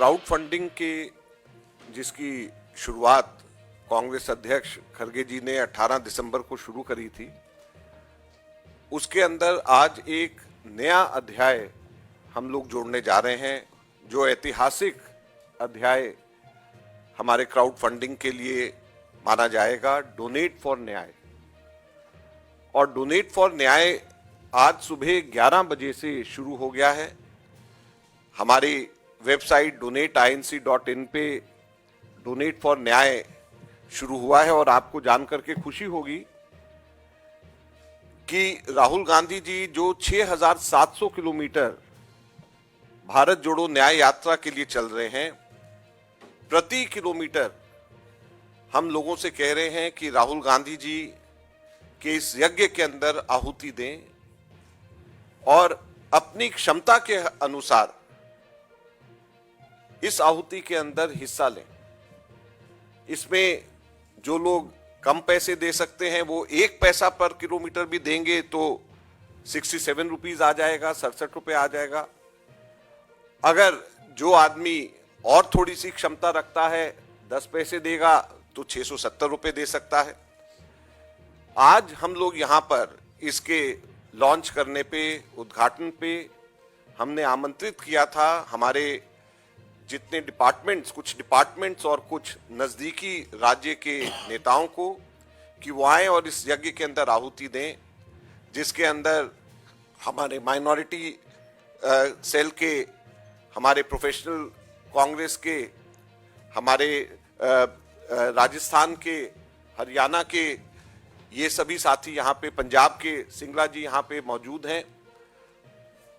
Crowd funding के जिसकी शुरुआत कांग्रेस अध्यक्ष खरगे जी ने 18 दिसंबर को शुरू करी थी, उसके अंदर आज एक नया अध्याय हम लोग जोड़ने जा रहे हैं, जो ऐतिहासिक अध्याय हमारे क्राउड फंडिंग के लिए माना जाएगा, डोनेट फॉर न्याय। और डोनेट फॉर न्याय आज सुबह 11 बजे से शुरू हो गया है। हमारी वेबसाइट donateinc.in पे डोनेट फॉर न्याय शुरू हुआ है। और आपको जानकर के खुशी होगी कि राहुल गांधी जी जो 6,700 किलोमीटर भारत जोड़ो न्याय यात्रा के लिए चल रहे हैं, प्रति किलोमीटर हम लोगों से कह रहे हैं कि राहुल गांधी जी के इस यज्ञ के अंदर आहुति दें और अपनी क्षमता के अनुसार इस आहुति के अंदर हिस्सा लें। इसमें जो लोग कम पैसे दे सकते हैं वो 1 पैसा पर किलोमीटर भी देंगे तो 67 रुपीज आ जाएगा, 67 रुपए आ जाएगा। अगर जो आदमी और थोड़ी सी क्षमता रखता है 10 पैसे देगा तो 670 रुपए दे सकता है। आज हम लोग यहाँ पर इसके लॉन्च करने पे, उद्घाटन पे हमने आमंत्रित किया था हमारे जितने डिपार्टमेंट्स, कुछ डिपार्टमेंट्स और कुछ नजदीकी राज्य के नेताओं को कि वो आए और इस यज्ञ के अंदर आहुति दें, जिसके अंदर हमारे माइनॉरिटी सेल के, हमारे प्रोफेशनल कांग्रेस के, हमारे राजस्थान के, हरियाणा के, ये सभी साथी यहाँ पे, पंजाब के सिंगला जी यहाँ पे मौजूद हैं।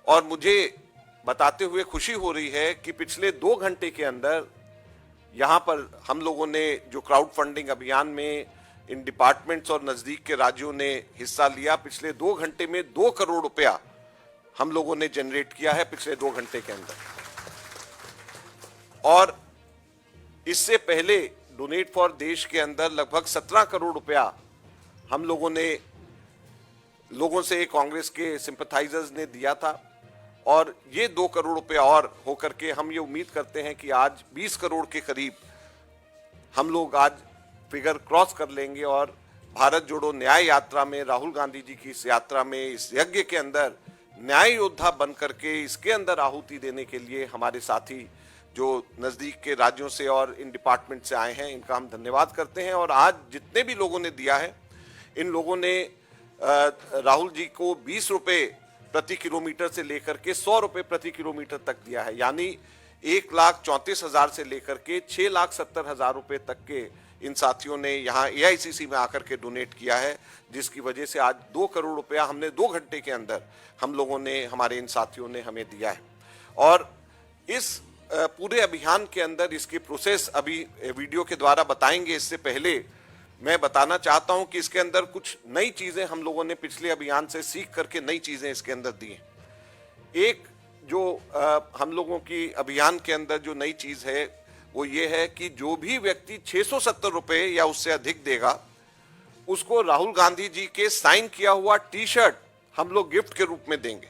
और मुझे बताते हुए खुशी हो रही है कि पिछले 2 घंटे के अंदर यहाँ पर हम लोगों ने जो क्राउड फंडिंग अभियान में इन डिपार्टमेंट्स और नजदीक के राज्यों ने हिस्सा लिया, पिछले 2 घंटे में 2 करोड़ रुपया हम लोगों ने जनरेट किया है पिछले 2 घंटे के अंदर। और इससे पहले डोनेट फॉर देश के अंदर लगभग 17 करोड़ रुपया हम लोगों ने लोगों से, कांग्रेस के सिंपथाइजर्स ने दिया था। और ये 2 करोड़ रुपए और होकर के हम ये उम्मीद करते हैं कि आज 20 करोड़ के करीब हम लोग आज फिगर क्रॉस कर लेंगे और भारत जोड़ो न्याय यात्रा में, राहुल गांधी जी की इस यात्रा में, इस यज्ञ के अंदर न्याय योद्धा बन करके इसके अंदर आहुति देने के लिए हमारे साथी जो नजदीक के राज्यों से और इन डिपार्टमेंट से आए हैं, इनका हम धन्यवाद करते हैं। और आज जितने भी लोगों ने दिया है, इन लोगों ने राहुल जी को 20 रुपए प्रति किलोमीटर से लेकर के 100 रुपए प्रति किलोमीटर तक दिया है, यानी 1,34,000 से लेकर के 6,70,000 रुपए तक के इन साथियों ने यहाँ AICC में आकर के डोनेट किया है, जिसकी वजह से आज 2 करोड़ रुपया हमने 2 घंटे के अंदर हम लोगों ने, हमारे इन साथियों ने हमें दिया है। और इस पूरे अभियान के अंदर इसकी प्रोसेस अभी वीडियो के द्वारा बताएंगे। इससे पहले मैं बताना चाहता हूं कि इसके अंदर कुछ नई चीजें हम लोगों ने पिछले अभियान से सीख करके नई चीजें इसके अंदर दी हैं। एक जो हम लोगों की अभियान के अंदर जो नई चीज है वो ये है कि जो भी व्यक्ति 670 रुपए या उससे अधिक देगा, उसको राहुल गांधी जी के साइन किया हुआ टी-शर्ट हम लोग गिफ्ट के रूप में देंगे।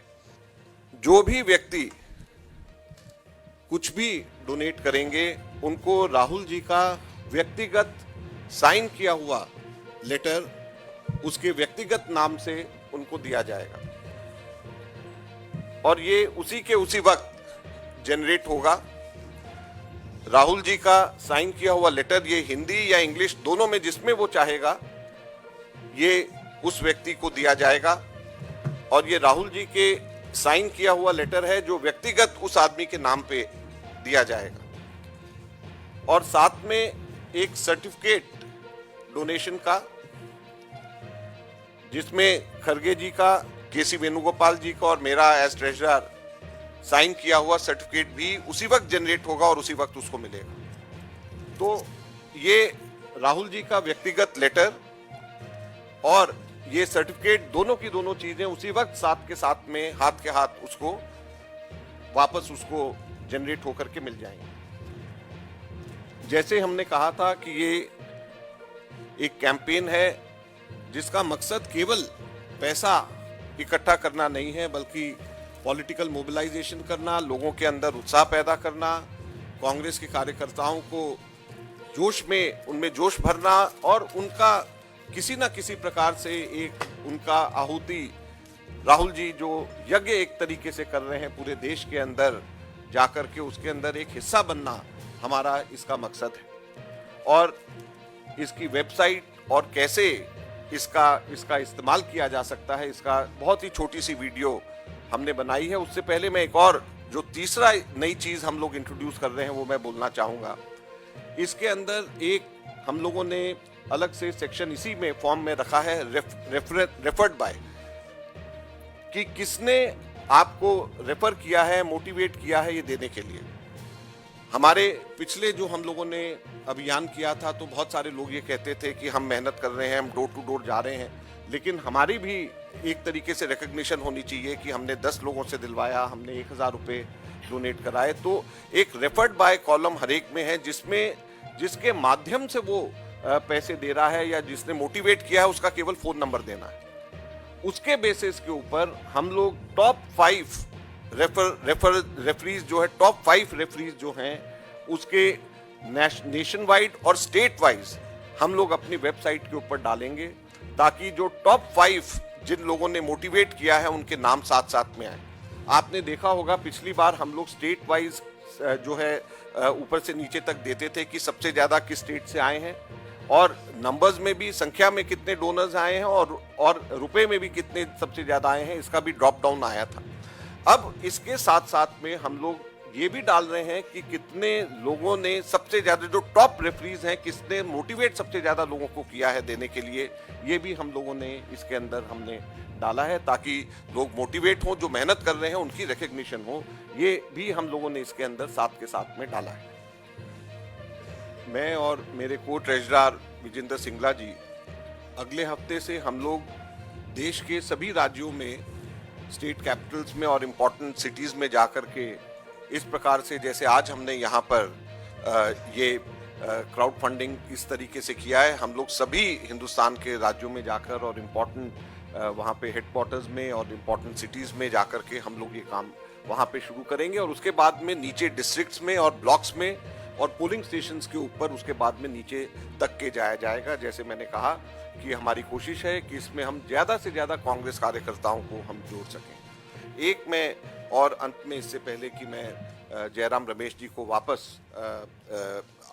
जो भी व्यक्ति कुछ भी डोनेट करेंगे, उनको राहुल जी का व्यक्तिगत साइन किया हुआ लेटर उसके व्यक्तिगत नाम से उनको दिया जाएगा। और ये उसी के उसी वक्त जनरेट होगा। राहुल जी का साइन किया हुआ लेटर, ये हिंदी या इंग्लिश दोनों में जिसमें वो चाहेगा, ये उस व्यक्ति को दिया जाएगा। और ये राहुल जी के साइन किया हुआ लेटर है जो व्यक्तिगत उस आदमी के नाम पे दिया जाएगा। और साथ में एक सर्टिफिकेट डोनेशन का, जिसमें खरगे जी का, केसी वेणुगोपाल जी का और मेरा एज ट्रेजरर साइन किया हुआ सर्टिफिकेट भी उसी वक्त जनरेट होगा और उसी वक्त उसको मिलेगा। तो ये राहुल जी का व्यक्तिगत लेटर और ये सर्टिफिकेट, दोनों की दोनों चीजें उसी वक्त साथ के साथ में, हाथ के हाथ उसको वापस उसको जनरेट होकर के मिल जाएंगे। जैसे हमने कहा था कि ये एक कैंपेन है जिसका मकसद केवल पैसा इकट्ठा करना नहीं है, बल्कि पॉलिटिकल मोबिलाइजेशन करना, लोगों के अंदर उत्साह पैदा करना, कांग्रेस के कार्यकर्ताओं को जोश में, उनमें जोश भरना और उनका किसी ना किसी प्रकार से एक उनका आहुति, राहुल जी जो यज्ञ एक तरीके से कर रहे हैं पूरे देश के अंदर जाकर के, उसके अंदर एक हिस्सा बनना हमारा इसका मकसद है। और इसकी वेबसाइट और कैसे इसका इस्तेमाल किया जा सकता है, इसका बहुत ही छोटी सी वीडियो हमने बनाई है। उससे पहले मैं एक और जो तीसरा नई चीज हम लोग इंट्रोड्यूस कर रहे हैं वो मैं बोलना चाहूंगा। इसके अंदर एक हम लोगों ने अलग से सेक्शन इसी में फॉर्म में रखा है, रेफर्ड बाय, कि किसने आपको रेफर किया है, मोटिवेट किया है ये देने के लिए। हमारे पिछले जो हम लोगों ने अभियान किया था तो बहुत सारे लोग ये कहते थे कि हम मेहनत कर रहे हैं, हम डोर टू डोर जा रहे हैं, लेकिन हमारी भी एक तरीके से रिकग्निशन होनी चाहिए कि हमने 10 लोगों से दिलवाया, हमने 1000 रुपये डोनेट कराए। तो एक रेफर्ड बाय कॉलम हर एक में है जिसके माध्यम से वो पैसे दे रहा है या जिसने मोटिवेट किया है उसका केवल फोन नंबर देना है। उसके बेसिस के ऊपर हम लोग टॉप 5 रेफरीज जो है, टॉप 5 रेफरीज जो हैं उसके नेशन वाइड और स्टेट वाइज हम लोग अपनी वेबसाइट के ऊपर डालेंगे, ताकि जो टॉप 5 जिन लोगों ने मोटिवेट किया है उनके नाम साथ साथ में आए। आपने देखा होगा पिछली बार हम लोग स्टेट वाइज जो है ऊपर से नीचे तक देते थे कि सबसे ज्यादा किस स्टेट से आए हैं, और नंबर्स में भी संख्या में कितने डोनर्स आए हैं और रुपए में भी कितने सबसे ज्यादा आए हैं, इसका भी ड्रॉप डाउन आया था। अब इसके साथ साथ में हम लोग ये भी डाल रहे हैं कि कितने लोगों ने सबसे ज्यादा, जो टॉप रेफरीज हैं, किसने मोटिवेट सबसे ज्यादा लोगों को किया है देने के लिए, ये भी हम लोगों ने इसके अंदर हमने डाला है, ताकि लोग मोटिवेट हो, जो मेहनत कर रहे हैं उनकी रिकग्निशन हो। ये भी हम लोगों ने इसके अंदर साथ के साथ में डाला है। मैं और मेरे को ट्रेजरर विजेंद्र सिंगला जी अगले हफ्ते से हम लोग देश के सभी राज्यों में, स्टेट कैपिटल्स में और इम्पोर्टेंट सिटीज में जाकर के इस प्रकार से, जैसे आज हमने यहाँ पर ये क्राउड फंडिंग इस तरीके से किया है, हम लोग सभी हिंदुस्तान के राज्यों में जाकर और इम्पोर्टेंट वहाँ पे हेडक्वार्टर्स में और इम्पोर्टेंट सिटीज में जाकर के हम लोग ये काम वहाँ पे शुरू करेंगे, और उसके बाद में नीचे डिस्ट्रिक्ट्स में और ब्लॉक्स में और पोलिंग स्टेशंस के ऊपर उसके बाद में नीचे तक के जाया जाएगा। जैसे मैंने कहा कि हमारी कोशिश है कि इसमें हम ज़्यादा से ज़्यादा कांग्रेस कार्यकर्ताओं को हम जोड़ सकें। एक मैं और अंत में, इससे पहले कि मैं जयराम रमेश जी को वापस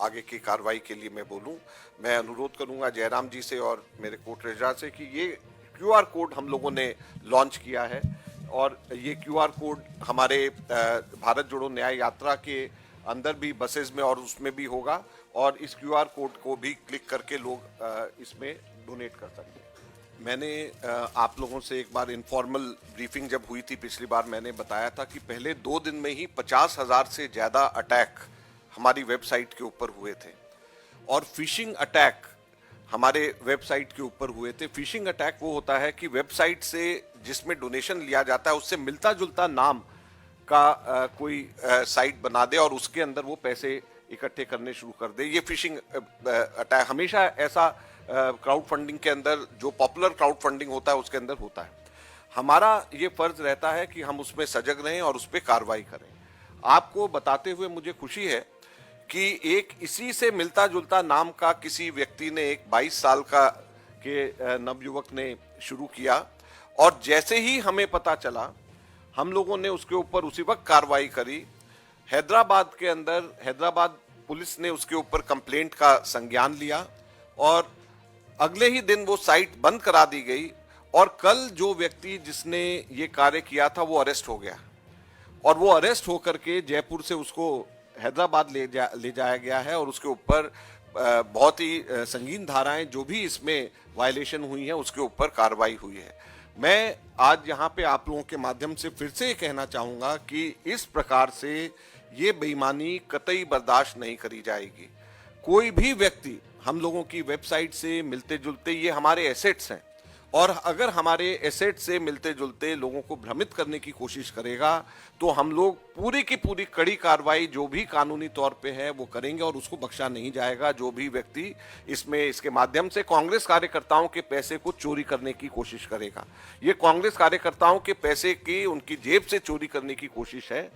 आगे की कार्रवाई के लिए मैं बोलूं, मैं अनुरोध करूंगा जयराम जी से और मेरे को ट्रेजरर से कि ये QR कोड हम लोगों ने लॉन्च किया है, और ये QR कोड हमारे भारत जोड़ो न्याय यात्रा के अंदर भी बसेस में और उसमें भी होगा, और इस QR कोड को भी क्लिक करके लोग इसमें डोनेट कर सकते हैं। मैंने आप लोगों से एक बार इनफॉर्मल ब्रीफिंग जब हुई थी पिछली बार, मैंने बताया था कि पहले 2 दिन में ही 50,000 से ज़्यादा अटैक हमारी वेबसाइट के ऊपर हुए थे, और फिशिंग अटैक हमारे वेबसाइट के ऊपर हुए थे। फिशिंग अटैक वो होता है कि वेबसाइट से जिसमें डोनेशन लिया जाता है उससे मिलता जुलता नाम का कोई साइट बना दे और उसके अंदर वो पैसे इकट्ठे करने शुरू कर दे। ये फिशिंग अटैक हमेशा ऐसा क्राउड फंडिंग के अंदर, जो पॉपुलर क्राउड फंडिंग होता है उसके अंदर होता है। हमारा ये फर्ज रहता है कि हम उसमें सजग रहें और उस पर कार्रवाई करें। आपको बताते हुए मुझे खुशी है कि एक इसी से मिलता जुलता नाम का किसी व्यक्ति ने, एक 22 साल का के नवयुवक ने शुरू किया, और जैसे ही हमें पता चला हम लोगों ने उसके ऊपर उसी वक्त कार्रवाई करी। हैदराबाद के अंदर हैदराबाद पुलिस ने उसके ऊपर कंप्लेंट का संज्ञान लिया, और अगले ही दिन वो साइट बंद करा दी गई, और कल जो व्यक्ति जिसने ये कार्य किया था वो अरेस्ट हो गया, और वो अरेस्ट होकर के जयपुर से उसको हैदराबाद ले जाया गया है, और उसके ऊपर बहुत ही संगीन धाराएं जो भी इसमें वायलेशन हुई है उसके ऊपर कार्रवाई हुई है। मैं आज यहाँ पे आप लोगों के माध्यम से फिर से कहना चाहूँगा कि इस प्रकार से ये बेईमानी कतई बर्दाश्त नहीं करी जाएगी। कोई भी व्यक्ति हम लोगों की वेबसाइट से मिलते जुलते, ये हमारे एसेट्स हैं, और अगर हमारे एसेट से मिलते जुलते लोगों को भ्रमित करने की कोशिश करेगा तो हम लोग पूरी की पूरी कड़ी कार्रवाई जो भी कानूनी तौर पे है वो करेंगे, और उसको बख्शा नहीं जाएगा। जो भी व्यक्ति इसके माध्यम से कांग्रेस कार्यकर्ताओं के पैसे को चोरी करने की कोशिश करेगा, ये कांग्रेस कार्यकर्ताओं के पैसे की उनकी जेब से चोरी करने की कोशिश है।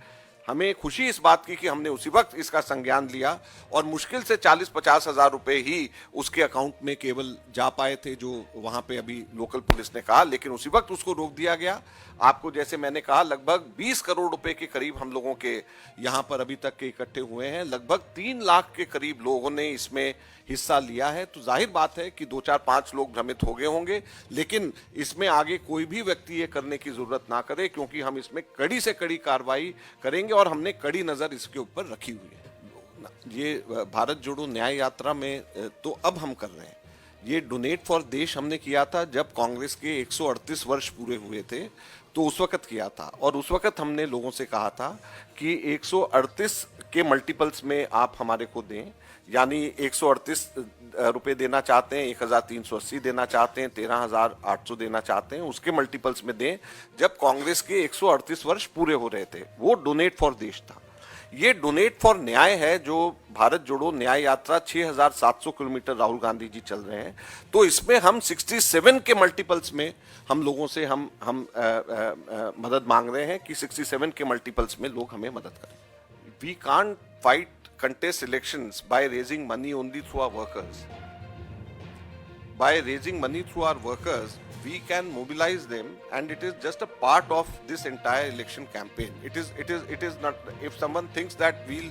हमें खुशी इस बात की कि हमने उसी वक्त इसका संज्ञान लिया और मुश्किल से 40-50 हजार रुपए ही उसके अकाउंट में केवल जा पाए थे, जो वहां पे अभी लोकल पुलिस ने कहा, लेकिन उसी वक्त उसको रोक दिया गया। आपको जैसे मैंने कहा, लगभग 20 करोड़ रुपए के करीब हम लोगों के यहाँ पर अभी तक के इकट्ठे हुए हैं। लगभग 3 लाख के करीब लोगों ने इसमें हिस्सा लिया है। तो जाहिर बात है कि 2-4-5 लोग भ्रमित हो गए होंगे, लेकिन इसमें आगे कोई भी व्यक्ति ये करने की जरूरत ना करे, क्योंकि हम इसमें कड़ी से कड़ी कार्रवाई करेंगे और हमने कड़ी नजर इसके ऊपर रखी हुई है। ये भारत जोड़ो न्याय यात्रा में तो अब हम कर रहे हैं। ये डोनेट फॉर देश हमने किया था जब कांग्रेस के 138 वर्ष पूरे हुए थे, तो उस वक्त किया था। और उस वक्त हमने लोगों से कहा था कि 138 के मल्टीपल्स में आप हमारे को दें, यानी 138 रुपए देना चाहते हैं, 1380 देना चाहते हैं, 13800 देना चाहते हैं, उसके मल्टीपल्स में दें जब कांग्रेस के 138 वर्ष पूरे हो रहे थे। वो डोनेट फॉर देश था। ये डोनेट फॉर न्याय है, जो भारत जोड़ो न्याय यात्रा 6700 किलोमीटर राहुल गांधी जी चल रहे हैं। तो इसमें हम 67 के मल्टीपल्स में हम लोगों से हम मदद मांग रहे हैं कि 67 के मल्टीपल्स में लोग हमें मदद करें। We can't fight contest elections by raising money only through our workers. By raising money through our workers, we can mobilize them, and it is just a part of this entire election campaign. It is not. If someone thinks that we'll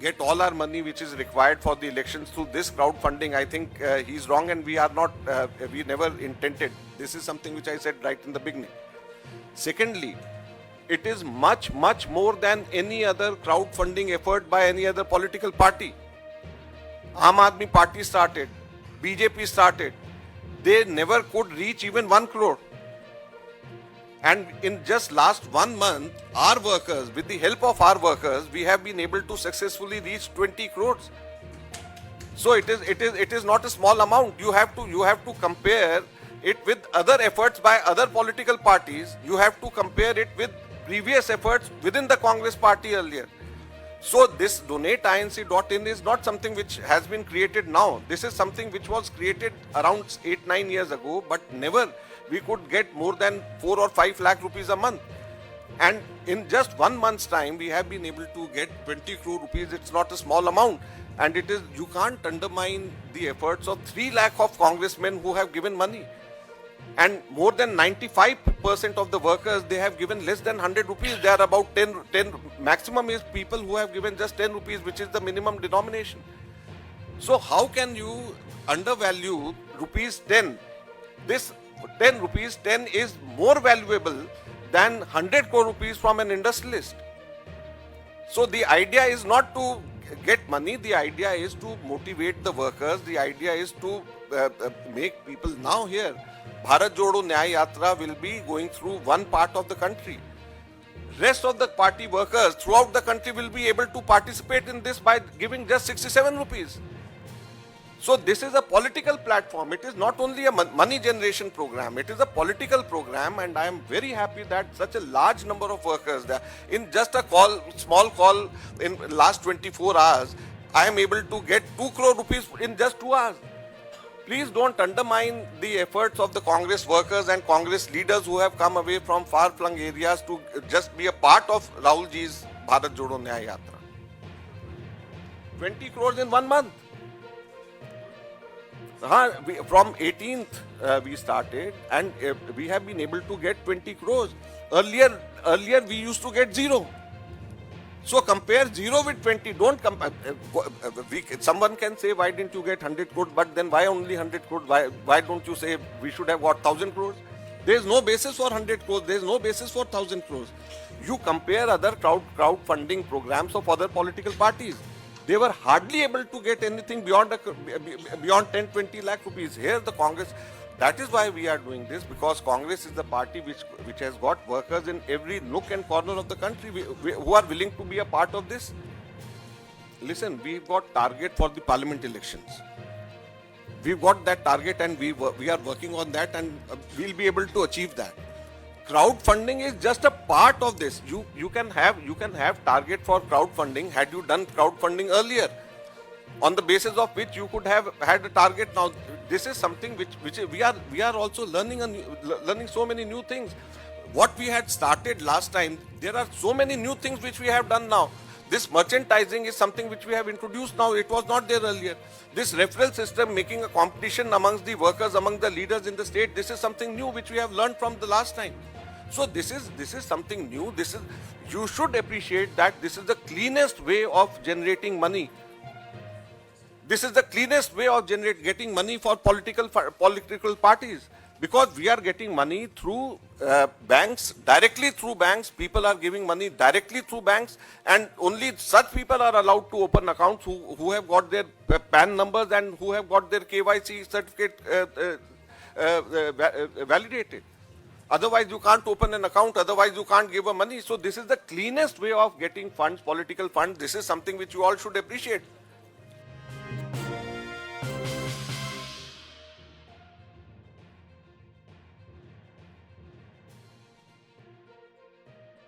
get all our money which is required for the elections through this crowdfunding, I think he's wrong, and we are not. We never intended. This is something which I said right in the beginning. Secondly, it is much more than any other crowdfunding effort by any other political party. Aam Aadmi Party started, BJP started. They never could reach even 1 crore. And in just last 1 month, our workers, with the help of our workers, we have been able to successfully reach 20 crores. So it is not a small amount. You have to compare it with other efforts by other political parties. You have to compare it with previous efforts within the Congress party earlier. So this donateinc.in is not something which has been created now. This is something which was created around 8-9 years ago, but never we could get more than 4 or 5 lakh rupees a month. And in just 1 month's time, we have been able to get 20 crore rupees. It's not a small amount. And it is, you can't undermine the efforts of 3 lakh of congressmen who have given money. And more than 95% of the workers, they have given less than 100 rupees. They are about 10 maximum is people who have given just 10 rupees, which is the minimum denomination. So how can you undervalue rupees 10? This 10 rupees 10 is more valuable than 100 crore rupees from an industrialist. So the idea is not to get money, the idea is to motivate the workers, the idea is to make people now here. Bharat Jodo Nyay Yatra will be going through one part of the country. Rest of the party workers throughout the country will be able to participate in this by giving just 67 rupees. So this is a political platform. It is not only a money generation program. It is a political program, and I am very happy that such a large number of workers, in just a small call in last 24 hours, I am able to get 2 crore rupees in just 2 hours. Please don't undermine the efforts of the Congress workers and Congress leaders who have come away from far-flung areas to just be a part of Rahul ji's Bharat Jodo Nyay Yatra. 20 crores in 1 month. From 18th we started, and we have been able to get 20 crores. Earlier we used to get 0. So compare 0 with 20. Don't compare. Someone can say, why didn't you get 100 crores? But then why only 100 crores? Why don't you say we should have got 1000 crores? There is no basis for 100 crores. There is no basis for 1000 crores. You compare other crowdfunding programs of other political parties. They were hardly able to get anything beyond 10-20 lakh rupees. Here the Congress, that is why we are doing this, because Congress is the party which has got workers in every nook and corner of the country who are willing to be a part of this. Listen, we've got target for the parliament elections. We've got that target, and we are working on that, and we'll be able to achieve that. Crowdfunding is just a part of this. You can have target for crowdfunding had you done crowdfunding earlier, on the basis of which you could have had a target. Now this is something which we are also learning so many new things. what we had started last time, there are so many new things which we have done now. This merchandising is something which we have introduced now. It was not there earlier. This referral system, making a competition amongst the workers, among the leaders in the state, this is something new which we have learned from the last time. So this is something new. You should appreciate that this is the cleanest way of generating money. This is the cleanest way of getting money for political parties, because we are getting money through banks, directly through banks. People are giving money directly through banks, and only such people are allowed to open accounts who have got their PAN numbers and who have got their KYC certificate validated. Otherwise, you can't open an account. Otherwise, you can't give money. So this is the cleanest way of getting funds, political funds. This is something which you all should appreciate.